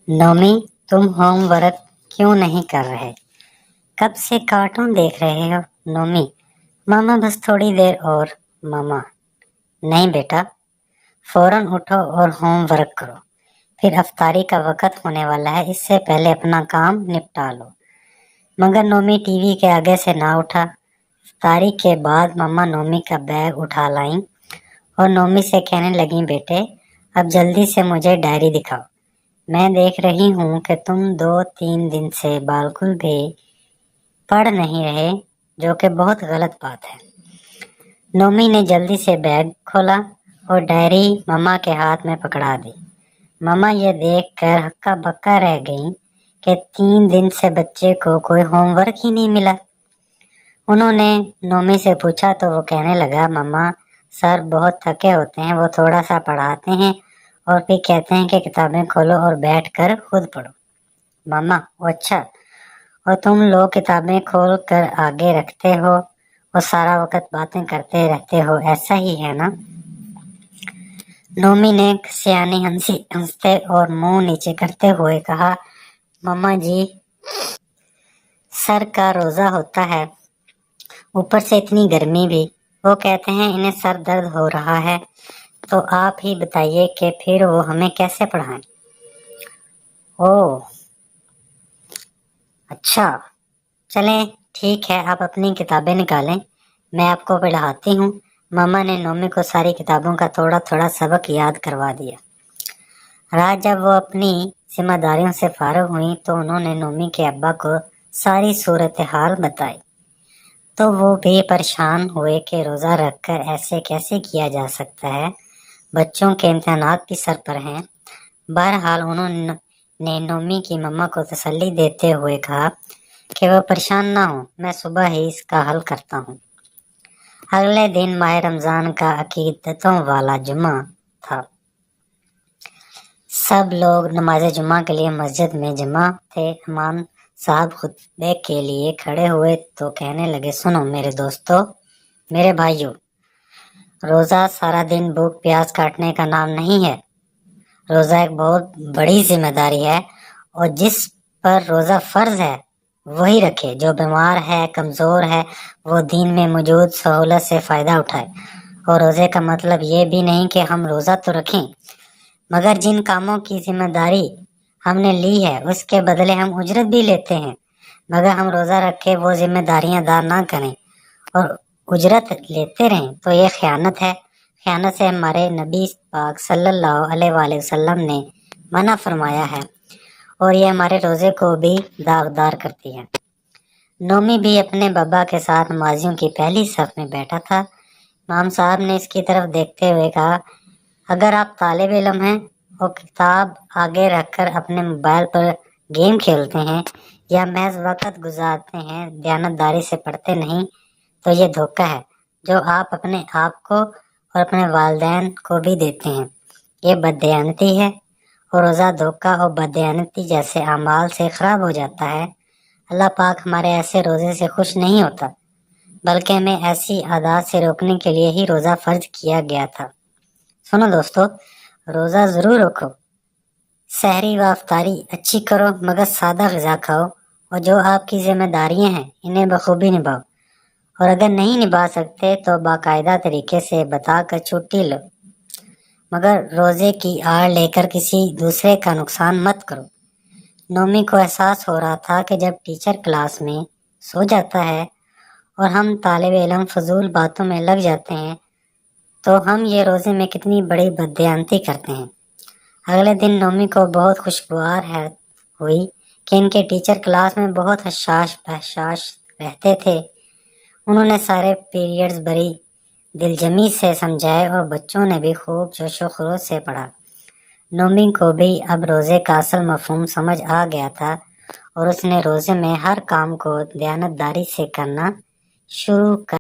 नोमी, तुम होमवर्क क्यों नहीं कर रहे? कब से कार्टून देख रहे हो? नोमी, मामा बस थोड़ी देर और। मामा, नहीं बेटा, फौरन उठो और होमवर्क करो, फिर अफ्तारी का वक्त होने वाला है, इससे पहले अपना काम निपटा लो। मगर नोमी टीवी के आगे से ना उठा। अफ्तारी के बाद मम्मा नोमी का बैग उठा लाई और नोमी से कहने लगी, बेटे अब जल्दी से मुझे डायरी दिखाओ। मैं देख रही हूँ कि तुम 2-3 दिन से बिल्कुल भी पढ़ नहीं रहे, जो कि बहुत गलत बात है। नोमी ने जल्दी से बैग खोला और डायरी मम्मा के हाथ में पकड़ा दी। मम्मा ये देख कर हक्का बक्का रह गई कि 3 दिन से बच्चे को कोई होमवर्क ही नहीं मिला। उन्होंने नोमी से पूछा तो वो कहने लगा, मम्मा सर बहुत थके होते हैं, वो थोड़ा सा पढ़ाते हैं और फिर कहते हैं कि किताबें खोलो और बैठ कर खुद पढ़ो। मम्मा, वो अच्छा, और तुम लोग किताबें खोल कर आगे रखते हो और सारा वक्त बातें करते रहते हो, ऐसा ही है ना? नोमी ने सियानी हंसते और मुंह नीचे करते हुए कहा, मम्मा जी, सर का रोजा होता है, ऊपर से इतनी गर्मी भी। वो कहते हैं इन्हें सर दर्द हो रहा है, तो आप ही बताइए कि फिर वो हमें कैसे पढ़ाएं? ओह अच्छा, चलें ठीक है, आप अपनी किताबें निकालें, मैं आपको पढ़ाती हूँ। मामा ने नोमी को सारी किताबों का थोड़ा थोड़ा सबक याद करवा दिया। रात जब वो अपनी जिम्मेदारियों से फारिग हुई तो उन्होंने नोमी के अब्बा को सारी सूरत हाल बताई। तो वो भी परेशान हुए कि रोज़ा रखकर ऐसे कैसे किया जा सकता है, बच्चों के इम्तहानात भी सर पर हैं। बहरहाल उन्होंने नोमी की मम्मा को तसल्ली देते हुए कहा कि वह परेशान ना हो, मैं सुबह ही इसका हल करता हूँ। अगले दिन माह रमज़ान का अकीदतों वाला जुमा था। सब लोग नमाज जुमा के लिए मस्जिद में जमा थे। इमाम साहब खुतबे के लिए खड़े हुए तो कहने लगे, सुनो मेरे दोस्तों, मेरे भाइयों, रोज़ा सारा दिन भूख प्यास काटने का नाम नहीं है। रोज़ा एक बहुत बड़ी जिम्मेदारी है और जिस पर रोज़ा फर्ज है वही रखे। जो बीमार है, कमज़ोर है, वो दीन में मौजूद सहूलत से फ़ायदा उठाए। और रोज़े का मतलब ये भी नहीं कि हम रोज़ा तो रखें, मगर जिन कामों की जिम्मेदारी हमने ली है उसके बदले हम उजरत भी लेते हैं। मगर हम रोज़ा रखे वो जिम्मेदारियां अदा ना करें और उजरत लेते रहें तो ये ख़यानत है। ख़यानत से हमारे नबी पाक सल्लल्लाहु अलैहि वसल्लम ने मना फरमाया है और ये हमारे रोज़े को भी दागदार करती है। नोमी भी अपने बाबा के साथ नमाजियों की पहली सफ में बैठा था। इमाम साहब ने इसकी तरफ देखते हुए कहा, अगर आप तालिब इल्म हैं और किताब आगे रखकर अपने मोबाइल पर गेम खेलते हैं या महज वक्त गुजारते हैं, दयानतदारी से पढ़ते नहीं, तो ये धोखा है जो आप अपने आप को और अपने वालिदैन को भी देते हैं। ये बददयानती है और रोज़ा धोखा और बददयानती जैसे अमाल से ख़राब हो जाता है। अल्लाह पाक हमारे ऐसे रोज़े से खुश नहीं होता, बल्कि हमें ऐसी आदत से रोकने के लिए ही रोज़ा फ़र्ज किया गया था। सुनो दोस्तों, रोज़ा ज़रूर रखो, सहरी व अफ्तारी अच्छी करो, मगर सादा ग़िज़ा खाओ और जो आपकी जिम्मेदारियां हैं इन्हें बखूबी निभाओ। और अगर नहीं निभा सकते तो बाकायदा तरीके से बताकर छुट्टी लो, मगर रोज़े की आड़ लेकर किसी दूसरे का नुकसान मत करो। नोमी को एहसास हो रहा था कि जब टीचर क्लास में सो जाता है और हम तालिब इल्म फजूल बातों में लग जाते हैं तो हम ये रोज़े में कितनी बड़ी बददयानती करते हैं। अगले दिन नोमी को बहुत खुशगवार हुई कि इनके टीचर क्लास में बहुत हशाश बहशाश रहते थे। उन्होंने सारे पीरियड्स बड़ी दिलजमी से समझाए और बच्चों ने भी खूब जोशो खरोश से पढ़ा। नोमी को भी अब रोज़े का असल मफहूम समझ आ गया था और उसने रोज़े में हर काम को दयानतदारी से करना शुरू कर